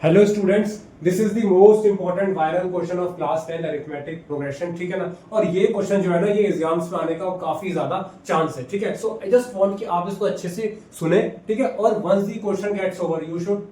Hello students, this is the most important viral question of class 10 arithmetic progression. ठीक है ना। और ये क्वेश्चन जो है ना, ये एग्जाम्स में आने का काफी ज्यादा चांस है। ठीक है, सो आई जस्ट वांट कि आप इसको अच्छे से सुने। ठीक है, और once the question gets over you should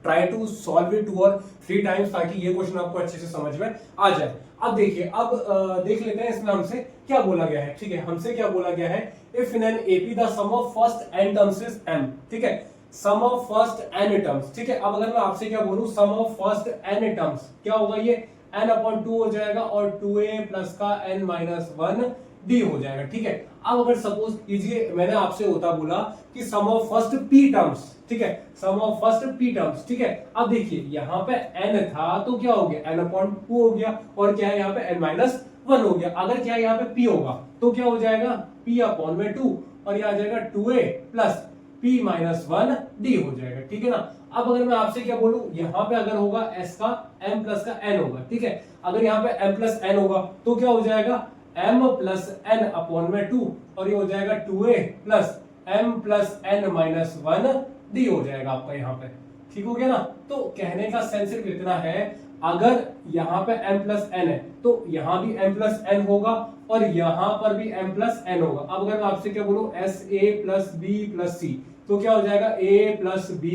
try to solve it 2 और 3 टाइम्स, ताकि ये क्वेश्चन आपको अच्छे से समझ में आ जाए। अब देखिए, अब देख लेते हैं इसमें हमसे क्या बोला गया है। ठीक है, हमसे क्या बोला गया है, if in an AP the sum of first n terms is m। ठीक है, sum of first n terms. ठीक है, अब अगर मैं आपसे क्या बोलूं, sum of first n terms क्या होगा, ये n/2 हो जाएगा और 2a प्लस का n-1 d हो जाएगा। ठीक है, अब अगर सपोज कीजिए मैंने आपसे होता बोला कि sum of first p terms. ठीक है, sum of first p terms. ठीक है, अब देखिए यहाँ पे n था तो क्या हो गया, n/2 हो गया, और क्या है यहाँ पे n-1 हो गया। अगर क्या यहाँ पे p होगा तो क्या हो जाएगा, p/2, और यह आ जाएगा 2a प्लस p-1 d हो जाएगा। ठीक है ना। अब अगर मैं आपसे क्या बोलूं, यहां पे अगर होगा s का m प्लस का n होगा। ठीक है, अगर यहां पे m प्लस n होगा तो क्या हो जाएगा, m प्लस n/2, और ये हो जाएगा 2a plus m plus n-1 d हो जाएगा आपका यहाँ पे। ठीक हो गया ना। तो कहने का सेंस सिर्फ इतना है, अगर यहाँ पे m प्लस n है तो यहाँ भी m प्लस n होगा और यहाँ पर भी m प्लस n होगा। अब अगर मैं आपसे क्या बोलूं, sa plus b plus c, तो क्या हो जाएगा, a plus b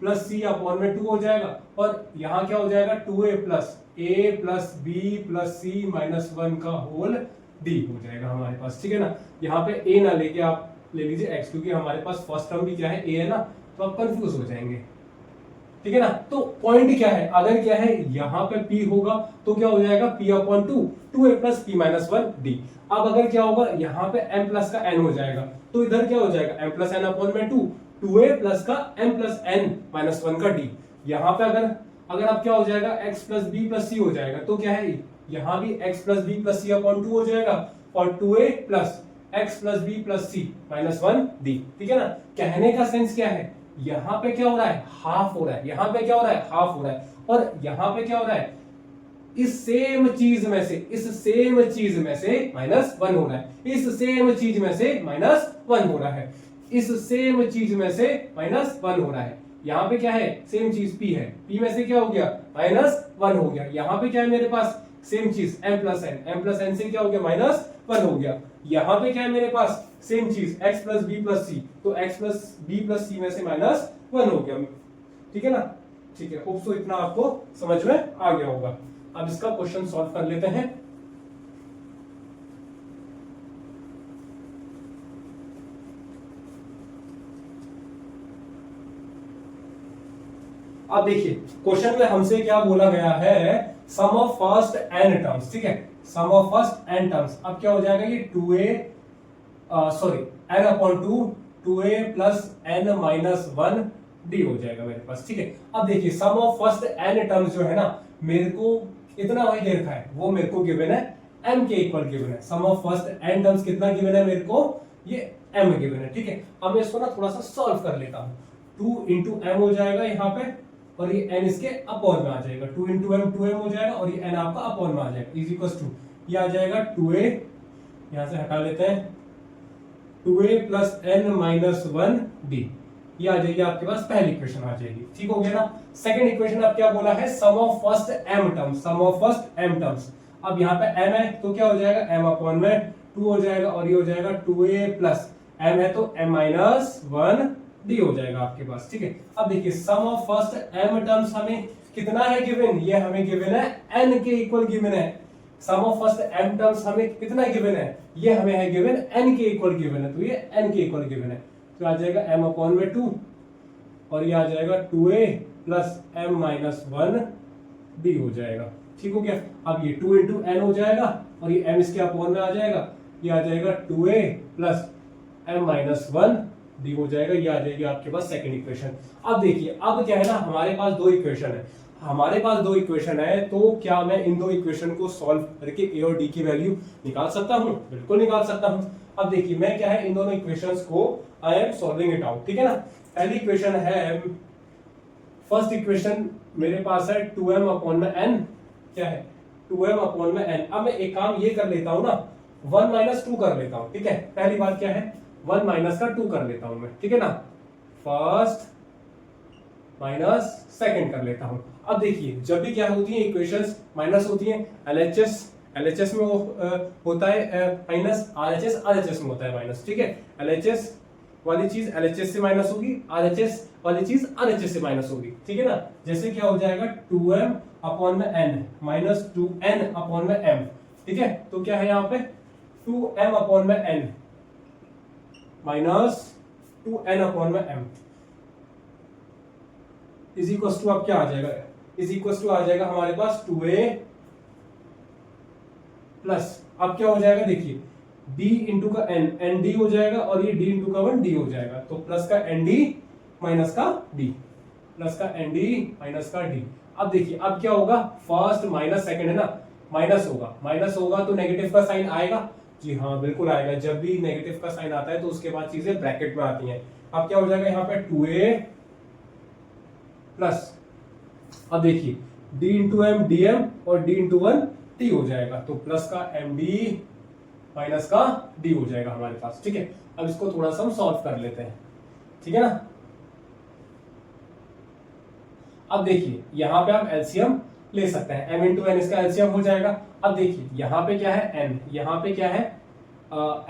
plus c/2 हो जाएगा, और यहाँ क्या हो जाएगा, 2a plus a plus b plus c-1 का होल d हो जाएगा हमारे पास। ठीक है ना। यहाँ पे a ना लेके आप ले लीजिए x, क्योंकि हमारे पास फर्स्ट टर्म भी क्या है, a है ना, तो आप कंफ्यूज हो जाएंगे। ठीक है ना। तो पॉइंट क्या है, अगर क्या है यहाँ पे p होगा तो क्या हो जाएगा, p/2 2a plus p-1 d। अब अगर क्या होगा, यहाँ पे m प्लस का n हो जाएगा, तो इधर क्या हो जाएगा, m plus n/2 2a plus का m प्लस n-1 का d। यहाँ पे अगर आप क्या हो जाएगा, x plus b plus c हो जाएगा, तो क्या है, यहाँ भी x plus b plus c/2 हो जाएगा, और 2a plus x plus b plus c-1 d। ठीक है ना। कहने का सेंस क्या है, यहाँ पे क्या हो रहा है, हाफ हो रहा है, यहाँ पे क्या हो रहा है, हाफ हो रहा है, और यहाँ पे क्या हो रहा है, इस सेम चीज में से -1 हो रहा है, इस सेम चीज में से -1 हो रहा है, इस सेम चीज में से -1 हो रहा है। यहाँ पे क्या है, सेम चीज p है, p में से क्या हो गया, -1 हो गया। यहाँ पे क्या है मेरे पास, सेम चीज m प्लस n से क्या हो गया, -1 हो गया। यहाँ पे क्या है मेरे पास, सेम चीज x plus b plus c, तो x plus b plus c में से -1 हो गया। ठीक है ना। ठीक है, होप सो इतना आपको समझ में आ गया होगा। अब इसका क्वेश्चन सॉल्व कर लेते हैं। अब देखिए, क्वेश्चन में हमसे क्या बोला गया है, sum of first n terms. ठीक है, sum of first n terms. अब क्या हो जाएगा, ये 2a n/2 2a plus n-1 d हो जाएगा मेरे पास। ठीक है, अब देखिए, sum of first n terms जो है ना, मेरे को इतना वही दे रखा है, वो मेरे को गिवन है m के इक्वल गिवन है। Sum of first n terms कितना गिवन है मेरे को, ये m गिवन है। ठीक है, अब मैं इसको ना थोड़ा सा सॉल्व कर लेता हूं। 2 इंटू m हो जाएगा यहाँ पे, और ये n इसके अपॉन में आ जाएगा, 2 इंटू m 2m हो जाएगा, और ये n आपका अपॉन में आ जाएगा, इज इक्वल टू ये आ जाएगा 2a, यहां से हटा लेते हैं, 2a प्लस n-1 d। ये आ जाएगी आपके पास पहली इक्वेशन आ जाएगी। ठीक हो गया ना। सेकंड इक्वेशन अब क्या बोला है, sum of first m terms, sum of first m terms. अब यहाँ पे m है तो क्या हो जाएगा, m/2 हो जाएगा, और ये हो जाएगा 2a प्लस m है तो m-1 d हो जाएगा आपके पास। ठीक है, अब देखिए, sum of first m terms हमें कितना है गिवन, ये हमें गिवन है n के इक्वल गिवन है। Sum of first m terms हमें कितना गिवन है, ये हमें है गिवन n के इक्वल गिवन है, तो ये n के इक्वल गिवन है, तो आ जाएगा m/2, और ये आ जाएगा 2a प्लस m-1 d हो जाएगा। ठीक हो गया। अब ये 2 इंटू n हो जाएगा, और ये m इसके अपॉन में आ जाएगा, ये आ जाएगा 2a प्लस m-1 d हो जाएगा। ये आ जाएगी आपके पास सेकंड इक्वेशन। अब देखिए, अब क्या है ना, हमारे पास दो इक्वेशन है, तो क्या मैं इन दो इक्वेशन को सॉल्व करके a और d की वैल्यू निकाल सकता हूं? बिल्कुल निकाल सकता हूं। अब देखिए, मैं क्या है, इन दोनों इक्वेशंस को I am solving it out. ठीक है ना। पहली इक्वेशन है, फर्स्ट इक्वेशन मेरे पास है 2m/n, क्या है, 2m/n। अब मैं एक काम ये कर लेता हूं ना, 1 - 2 कर लेता हूं। ठीक है, पहली बात क्या है, 1 - 2 कर लेता हूं मैं। ठीक है ना। फर्स्ट माइनस सेकंड कर लेता हूं। अब देखिए जब भी क्या होती है इक्वेशंस माइनस होती हैं, एलएचएस में वो होता है माइनस, आरएचएस में होता है माइनस, ठीक है। एलएचएस वाली चीज एलएचएस से माइनस होगी, आरएचएस वाली चीज आरएचएस से माइनस होगी, ठीक है ना। जैसे क्या हो जाएगा 2m अपॉन में n माइनस 2n अपॉन में m, ठीक है। तो क्या है यहाँ पे 2m अपॉन में n माइनस 2n अपॉन में m इज इक्वल टू, अब क्या आ जाएगा, इज इक्वल टू आ जाएगा हमारे पास 2a प्लस, अब क्या हो जाएगा देखिए d इंटू का n, n d हो जाएगा और ये d इंटू का 1 d हो जाएगा, तो प्लस का n d माइनस का d, प्लस का n d माइनस का d। अब देखिए अब क्या होगा, फर्स्ट माइनस सेकंड है ना, माइनस होगा तो नेगेटिव का साइन आएगा, जी हाँ बिल्कुल आएगा। जब भी नेगेटिव का साइन आता है तो उसके बाद चीजें ब्रैकेट में आती हैं। अब क्या हो जाएगा यहाँ पे 2a प्लस, अब देखिए d इंटू एम dm और d इंटू 1 t हो जाएगा, तो प्लस का md माइनस का d हो जाएगा हमारे पास, ठीक है। अब इसको थोड़ा सा हम सॉल्व कर लेते हैं, ठीक है ना। अब देखिए यहाँ पे आप एलसीएम ले सकते हैं, m इंटू एन इसका एलसीएम हो जाएगा। अब देखिए यहाँ पे क्या है n, यहाँ पे क्या है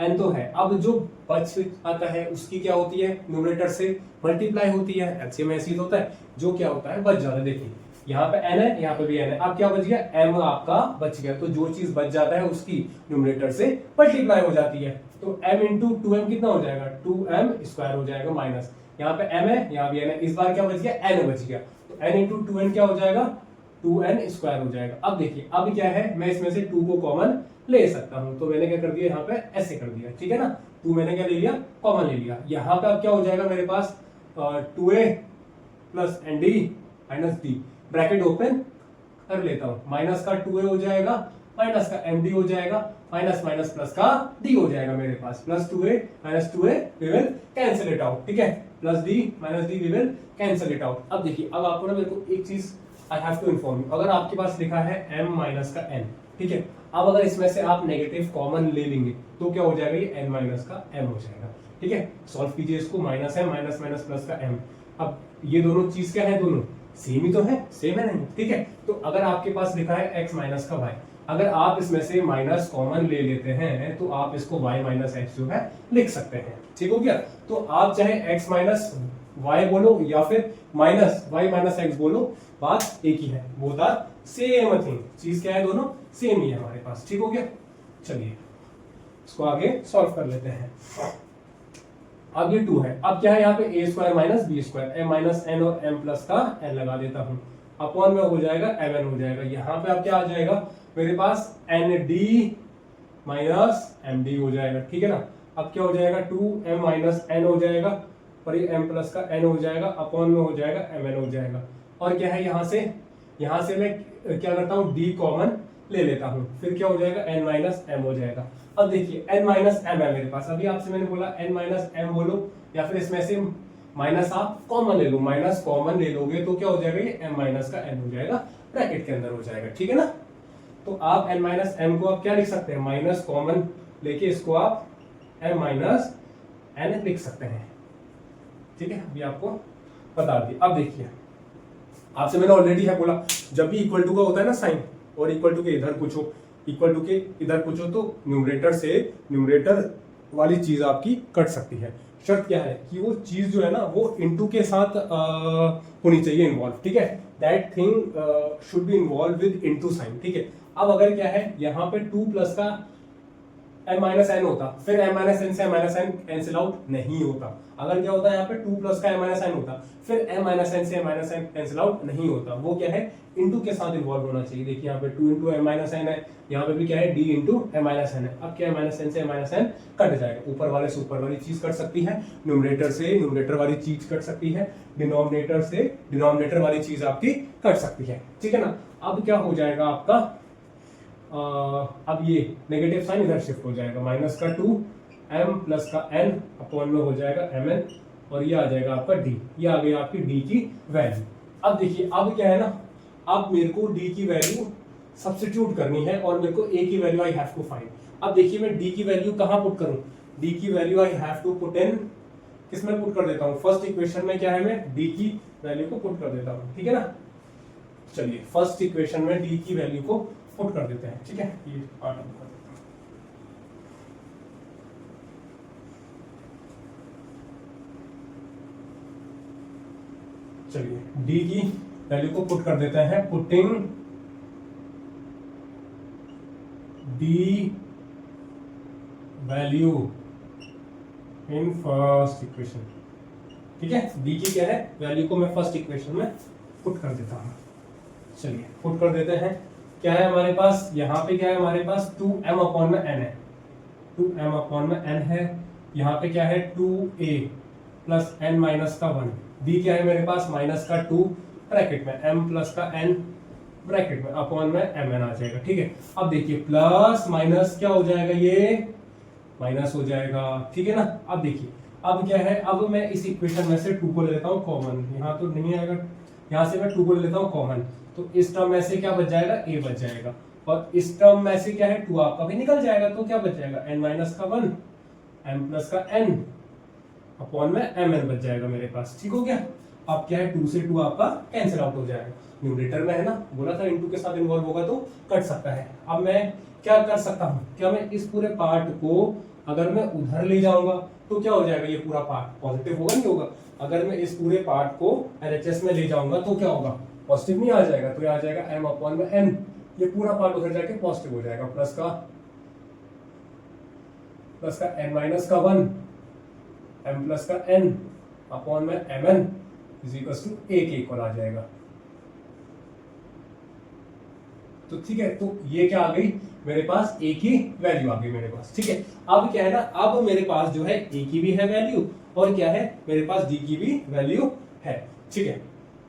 n तो है, अब जो बच आता है उसकी क्या होती है, न्यूमरेटर से मल्टीप्लाई होती है, एलसीएम ऐसे होता है, जो क्या होता है बच जाता है। देखिए यहाँ पे n है, यहाँ पे भी n है, अब क्या बच गया, m आपका बच गया, तो जो चीज बच जाता है उसकी न्यूमरेटर से मल्टीप्लाई हो जाती है। तो m इंटू 2m कितना हो जाएगा, 2m स्क्वायर हो जाएगा माइनस, यहाँ पे m है यहाँ भी n है, इस बार क्या बच गया, n बच गया, तो n इंटू 2n क्या हो जाएगा, 2n स्क्वायर हो जाएगा। अब देखिए अब क्या है, मैं इसमें से 2 को कॉमन ले सकता हूं, तो मैंने क्या कर दिया यहाँ पे ऐसे कर दिया, ठीक है ना। 2 मैंने क्या ले लिया, कॉमन ले लिया। यहाँ पे अब क्या हो जाएगा मेरे पास 2a plus nd minus d, bracket open कर लेता हूं, माइनस का 2a हो जाएगा, माइनस का md हो जाएगा, माइनस माइनस प्लस का d हो जाएगा मेरे पास, plus 2a minus 2a we will cancel it out, ठीक है, plus d minus d we will cancel it out. अब देखिए अब आपको ना मेरे को एक चीज I have to inform you, अगर आपके पास लिखा है m माइनस का n, ठीक है, अब अगर इसमें से आप नेगेटिव कॉमन ले लेंगे तो क्या हो जाएगा, ये n माइनस का m हो जाएगा, ठीक है। सॉल्व कीजिए इसको, माइनस है माइनस माइनस प्लस का m, अब ये दोनों चीज क्या है, दोनों सेम ही तो है, सेम है नहीं, ठीक है। तो अगर आपके पास लिखा है x माइनस का y, अगर आप इसमें से माइनस कॉमन ले लेते हैं तो आप इसको y माइनस एक्स जो है लिख सकते हैं, ठीक हो गया। तो आप चाहे x माइनस y बोलो या फिर माइनस y माइनस एक्स बोलो, बात एक ही है, बोथ आर सेम थिंग, चीज क्या है, दोनों सेम ही है हमारे पास, ठीक हो गया। चलिए इसको आगे सॉल्व कर लेते हैं। अब ये 2 है, अब क्या है यहाँ पे a square minus b square, m minus n और m प्लस का n लगा देता हूँ, अपॉन में हो जाएगा mn हो जाएगा। यहाँ पे अब क्या आ जाएगा मेरे पास nd माइनस md हो जाएगा, ठीक है ना। अब क्या हो जाएगा 2m माइनस n हो जाएगा और ये m प्लस का n हो जाएगा, अपॉन में हो जाएगा mn हो जाएगा। और क्या है यहाँ से मैं क्या करता हूँ d कॉमन ले लेता हूँ, फिर क्या हो जाएगा n माइनस m हो जाएगा। अब देखिए n माइनस m है मेरे पास, अभी आपसे मैंने बोला n माइनस m बोलो या फिर इसमें से माइनस आप कॉमन ले लो, माइनस कॉमन ले लोगे तो क्या हो जाएगा, ये m माइनस का n हो जाएगा, ब्रैकेट के अंदर हो जाएगा, ठीक है ना। तो आप n माइनस m को आप क्या लिख सकते हैं, माइनस कॉमन लेके इसको आप m माइनस n लिख सकते हैं, ठीक है, अभी आपको बता दिया। अब देखिए आपसे मैंने ऑलरेडी है बोला, जब भी इक्वल टू का होता है ना साइन, और इक्वल टू के इधर कुछ हो, इक्वल टू के इधर कुछ हो, तो न्यूमरेटर वाली चीज आपकी कट सकती है। शर्त क्या है कि वो चीज जो है ना वो इनटू के साथ होनी चाहिए इन्वॉल्व, ठीक है, that thing should be involve with into sine, ठीक है। अब अगर क्या है यहाँ पे 2 प्लस का m माइनस n होता, फिर m माइनस n से m minus n cancel out नहीं होता। अगर क्या होता है यहाँ पे 2 प्लस का m माइनस n होता, फिर m माइनस n से m minus n cancel out नहीं होता, वो क्या है इनटू के साथ इन्वॉल्व होना चाहिए। देखिए यहाँ पे 2 इंटू m माइनस n है, यहाँ पे भी क्या है d into m minus n है। अब क्या m माइनस n से m माइनस n कट जाएगा, ऊपर वाले से ऊपर वाली चीज कट सकती है, न्यूमरेटर से न्यूमरेटर वाली चीज कट सकती है, डिनोमिनेटर से डिनोमिनेटर वाली चीज आपकी कट सकती है, ठीक है ना। अब क्या हो जाएगा आपका, अब ये नेगेटिव साइन इधर शिफ्ट हो जाएगा, माइनस का 2 m प्लस का n अपॉन में हो जाएगा mn, और ये आ जाएगा आपका d, ये आ गई आपकी d की वैल्यू। अब देखिए अब क्या है ना, अब मेरे को d की वैल्यू सब्स्टिट्यूट करनी है और मेरे को a की value I have to find. अब देखिए मैं d की वैल्यू कहाँ पुट करूं, d की value I have to put in किसमें पुट कर देता हूँ, फर्स्ट इक्वेशन में क्या है, मैं डी की वैल्यू को पुट कर देता हूँ, ठीक है ना। चलिए फर्स्ट इक्वेशन में डी की वैल्यू को पुट कर देते हैं, ठीक है, ये पार्ट हम कर देते हैं। चलिए डी की वैल्यू को पुट कर देते हैं, putting D value in first equation, ठीक है। डी की क्या है वैल्यू को मैं फर्स्ट इक्वेशन में पुट कर देता हूं। चलिए पुट कर देते हैं, क्या है हमारे पास, यहाँ पे क्या है हमारे पास 2m अपॉन में n है, 2m अपॉन में n है। यहाँ पे क्या है 2a प्लस n माइनस का 1, b क्या है मेरे पास माइनस का 2 ब्रैकेट में m प्लस का n ब्रैकेट में अपॉन में mn आ जाएगा, ठीक है। अब देखिए प्लस माइनस क्या हो जाएगा, ये माइनस हो जाएगा, ठीक है ना। अब देखिए अब क्या है, अब मैं इस इक्वेशन में से 2 को ले लेता हूँ कॉमन, यहाँ तो नहीं आएगा, यहाँ से मैं 2 को ले लेता हूँ कॉमन, तो इस टर्म में से क्या बच जाएगा, a बच जाएगा, और इस टर्म में से क्या है 2 आपका भी निकल जाएगा, तो क्या बच जाएगा n माइनस का 1 m प्लस का n अपॉन में mn बच जाएगा मेरे पास, ठीक हो गया। अब क्या है 2 से 2 आपका कैंसिल आउट हो जाएगा, न्यूमरेटर में है ना, बोला था इनटू के साथ इन्वॉल्व होगा तो कट सकता है। अब मैं क्या कर सकता हूँ, क्या मैं इस पूरे पार्ट को अगर मैं उधर ले जाऊंगा तो क्या हो जाएगा, ये पूरा पार्ट पॉजिटिव होगा नहीं होगा। अगर मैं इस पूरे पार्ट को LHS में ले जाऊंगा तो क्या होगा, पॉजिटिव नहीं आ जाएगा, तो ये आ जाएगा m अपॉन में n, ये पूरा पार्ट उधर जाके पॉजिटिव हो जाएगा, प्लस का n माइनस का 1 m प्लस का n अपॉन में mn is equal to a के इक्वल आ जाएगा। तो ठीक है, तो ये क्या आ गई मेरे पास, a की वैल्यू आ गई मेरे पास, ठीक है। अब क्या है ना, अब मेरे पास जो है a की भी है वैल्यू, और क्या है मेरे पास d की भी वैल्यू है, ठीक है।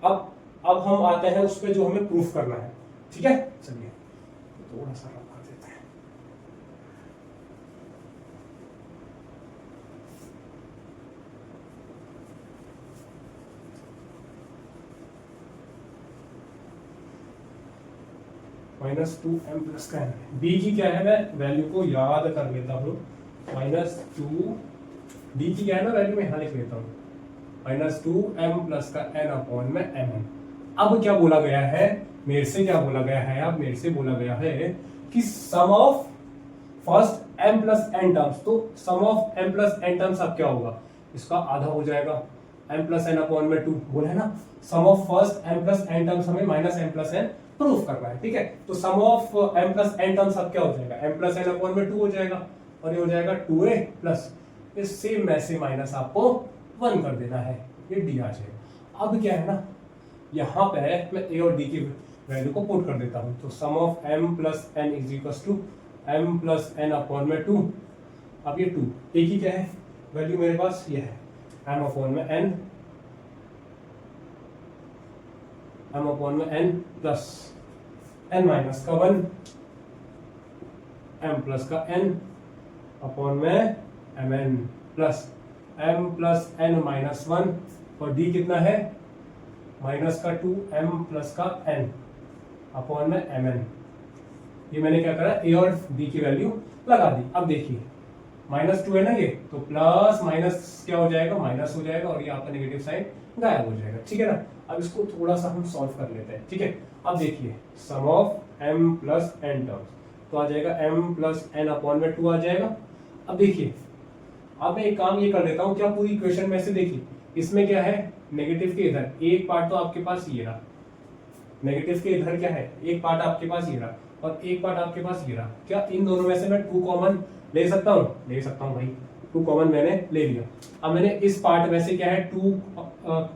अब हम आते हैं उस पर जो हमें प्रूफ करना है, ठीक है। चलिए थोड़ा सा रफ कर देते हैं। -2m प्लस का n, b की क्या है, मैं वैल्यू को याद कर लेता हूँ, -2 d की क्या है ना वैल्यू में यहाँ लिख लेता हूँ, -2m प्लस का n अपॉन में mn। अब क्या बोला गया है मेरे से, क्या बोला गया है, अब मेरे से बोला गया है कि sum of first m plus n terms, तो sum of m plus n terms अब क्या होगा, इसका आधा हो जाएगा, m प्लस n अपॉन में 2 बोला है ना। Sum of first m plus n terms हमें -m प्लस n प्रूफ करना है, ठीक है। तो sum of m plus n terms अब क्या हो जाएगा, m प्लस n अपॉन में 2 हो जाएगा, और ये हो जाएगा 2a प्लस इस सेम में से माइनस आपको 1 कर देना है, ये d आ जाएगा। अब क्या है ना, यहाँ पे मैं a और d की वैल्यू को पुट कर देता हूँ, तो sum of m plus n is equal to m plus n upon में 2। अब ये 2 a की क्या है वैल्यू मेरे पास, ये है m अपॉन में n, m अपॉन में n प्लस n माइनस का 1 m प्लस का n अपॉन में mn plus m plus n minus 1, और d कितना है माइनस का 2 m प्लस का n अपॉन में mn। ये मैंने क्या करा, a और d की वैल्यू लगा दी। अब देखिए -2 है ना ये, तो प्लस माइनस क्या हो जाएगा, माइनस हो जाएगा, और ये आपका नेगेटिव साइन गायब हो जाएगा, ठीक है ना। अब इसको थोड़ा सा हम सॉल्व कर लेते हैं, ठीक है। अब देखिए sum of m plus n terms, तो आ जाएगा m प्लस n अपॉन में 2 आ जाएगा। अब देखिए अब मैं एक काम ये कर देता हूँ, क्या पूरी इक्वेशन में से देखिए इसमें क्या है, नेगेटिव के इधर एक पार्ट तो आपके पास ये रहा, नेगेटिव के इधर क्या है एक पार्ट आपके पास ये रहा, और एक पार्ट आपके पास ये रहा। क्या इन दोनों में से मैं 2 कॉमन ले सकता हूँ, ले सकता हूँ भाई, 2 कॉमन मैंने ले लिया। अब मैंने इस पार्ट में से क्या है 2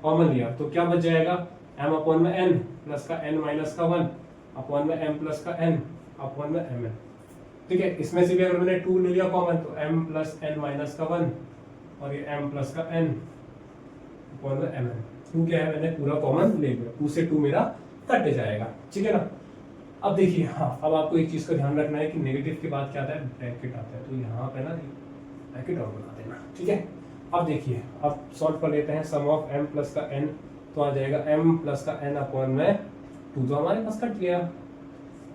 कॉमन लिया, तो क्या बच जाएगा m अपॉन में n प्लस का n माइनस का 1 अपॉन में m प्लस का n अपॉन में mn, ठीक है। इसमें से भी अगर मैंने 2 ले लिया कॉमन, तो m प्लस n माइनस का 1 और ये m प्लस का n अपॉन में mn। 2 क्या है मैंने पूरा कॉमन ले लिया, 2 से 2 मेरा कट जाएगा, ठीक है ना। अब देखिए हाँ, अब आपको एक चीज का ध्यान रखना है कि नेगेटिव के बाद क्या आता है, ब्रैकेट आता है, तो यहाँ पे ना ब्रैकेट और बना देना, ठीक है। अब देखिए अब सॉल्व कर लेते हैं, सम ऑफ m प्लस का n, तो आ जाएगा m प्लस का n अपॉन में 2, तो हमारे पास कट गया।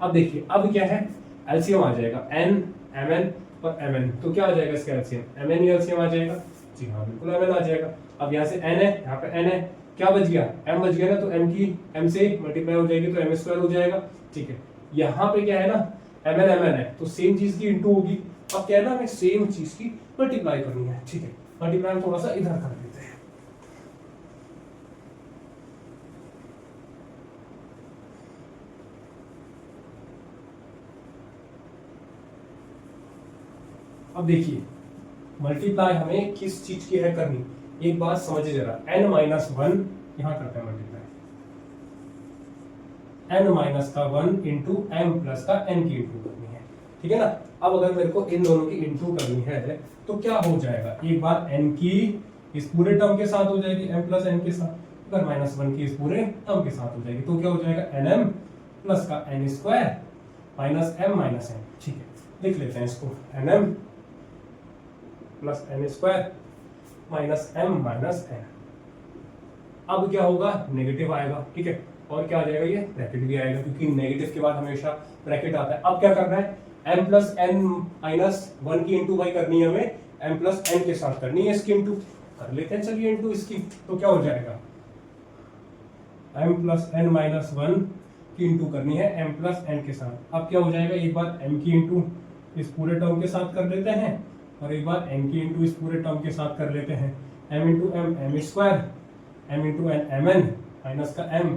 अब देखिए अब क्या है, एलसीएम आ जाएगा n mn और mn, तो क्या आ जाएगा इसका एलसीएम, mn ही एलसीएम आ जाएगा, जी हाँ बिल्कुल mn आ जाएगा। अब यहाँ से n है, यहाँ पे n है, क्या बच गया, m बच गया ना, तो m की m से मल्टीप्लाई हो जाएगी तो m स्क्वायर हो जाएगा। ठीक है, यहाँ पे क्या है ना, mn है तो सेम चीज की इंटू होगी। अब क्या है ना, हमें सेम चीज की मल्टीप्लाई करनी है। ठीक है, मल्टीप्लाई थोड़ा सा इधर कर देते हैं। अब देखिए मल्टीप्लाई हमें किस चीज की है करनी, एक बात समझिए जरा, n माइनस वन यहाँ करते हैं मल्टीप्लाई, n माइनस का 1 इंटू m प्लस का n की इंटू करनी है। ठीक है ना, अब अगर मेरे को इन दोनों की इंटू करनी है तो क्या हो जाएगा, एक बार n की इस पूरे टर्म के साथ हो जाएगी m प्लस n के साथ, अगर माइनस वन की इस पूरे टर्म के साथ हो जाएगी तो क्या हो जाएगा, nm प्लस का n square minus m minus n। ठीक है, लिख लेते हैं इसको, nm plus n square minus m minus n। अब क्या होगा, नेगेटिव आएगा। ठीक है, और क्या आ जाएगा, ये ब्रैकेट भी आएगा, क्योंकि नेगेटिव के बाद हमेशा ब्रैकेट आता है। अब क्या करना है, m plus n minus one की इंटू भाई करनी है हमें, m प्लस n के साथ करनी है इसकी इंटू, कर लेते हैं चलिए इंटू इसकी। तो क्या हो जाएगा, m plus n minus one की इंटू करनी है m प्लस n के साथ। अब क्या हो जाएगा, एक बार m की इंटू इस पूरे टर्म के साथ कर लेते हैं और एक बार n की इंटू इस पूरे टर्म के साथ कर लेते हैं, m into m m square, m into n mn minus का m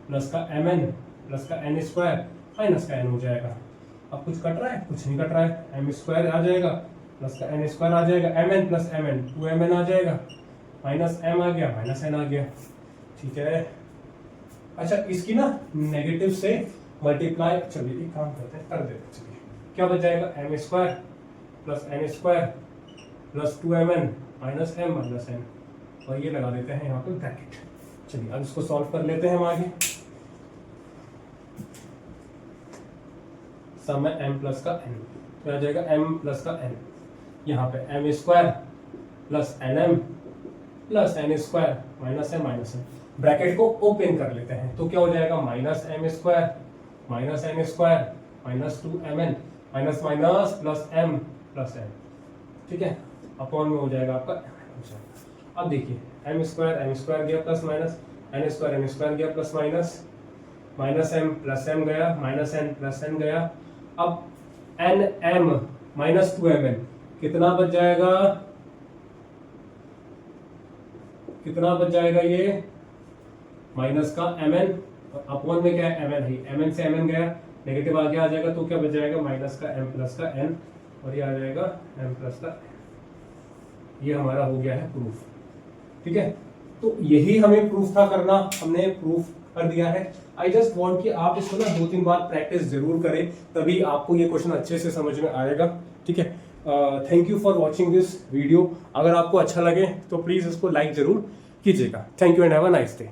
प्लस का mn प्लस का n स्क्वायर माइनस का n हो जाएगा। अब कुछ कट रहा है, कुछ नहीं कट रहा है, m स्क्वायर आ जाएगा प्लस का n स्क्वायर आ जाएगा, mn प्लस mn 2mn आ जाएगा, माइनस m आ गया माइनस n आ गया। ठीक है, अच्छा इसकी ना नेगेटिव से मल्टीप्लाई, चलिए एक काम करते हैं, कर देते हैं। चलिए क्या बच जाएगा, m square plus n square plus 2mn minus m minus n, और ये लगा देते हैं यहाँ पे ब्रैकेट। चलिए अब इसको सॉल्व कर लेते हैं हम आगे। सम है m प्लस का n, तो आ जाएगा m प्लस का n, यहाँ पे m square plus nm plus n square minus m minus n, bracket को ओपन कर लेते हैं तो क्या हो जाएगा, minus m square minus n square minus 2mn minus minus plus m plus n। ठीक है, अपॉन में हो जाएगा आपका। अब देखिए m स्क्वायर गया प्लस माइनस, n स्क्वायर गया plus minus, minus m plus m गया, माइनस n प्लस n गया। अब nm माइनस 2mn कितना बच जाएगा, कितना बच जाएगा, ये माइनस का mn, अपॉन में क्या है mn ही, mn से mn गया, नेगेटिव आगे आ जाएगा तो क्या बच जाएगा, माइनस का m प्लस का n, और ये आ जाएगा m प्लस का n। ये हमारा हो गया है प्रूफ। ठीक है, तो यही हमें प्रूफ था करना, हमने प्रूफ कर दिया है। आई जस्ट वांट कि आप इसको ना 2-3 बार प्रैक्टिस जरूर करें, तभी आपको ये क्वेश्चन अच्छे से समझ में आएगा। ठीक है, thank you for watching this video. अगर आपको अच्छा लगे तो प्लीज इसको लाइक जरूर कीजिएगा। Thank you and have a nice day.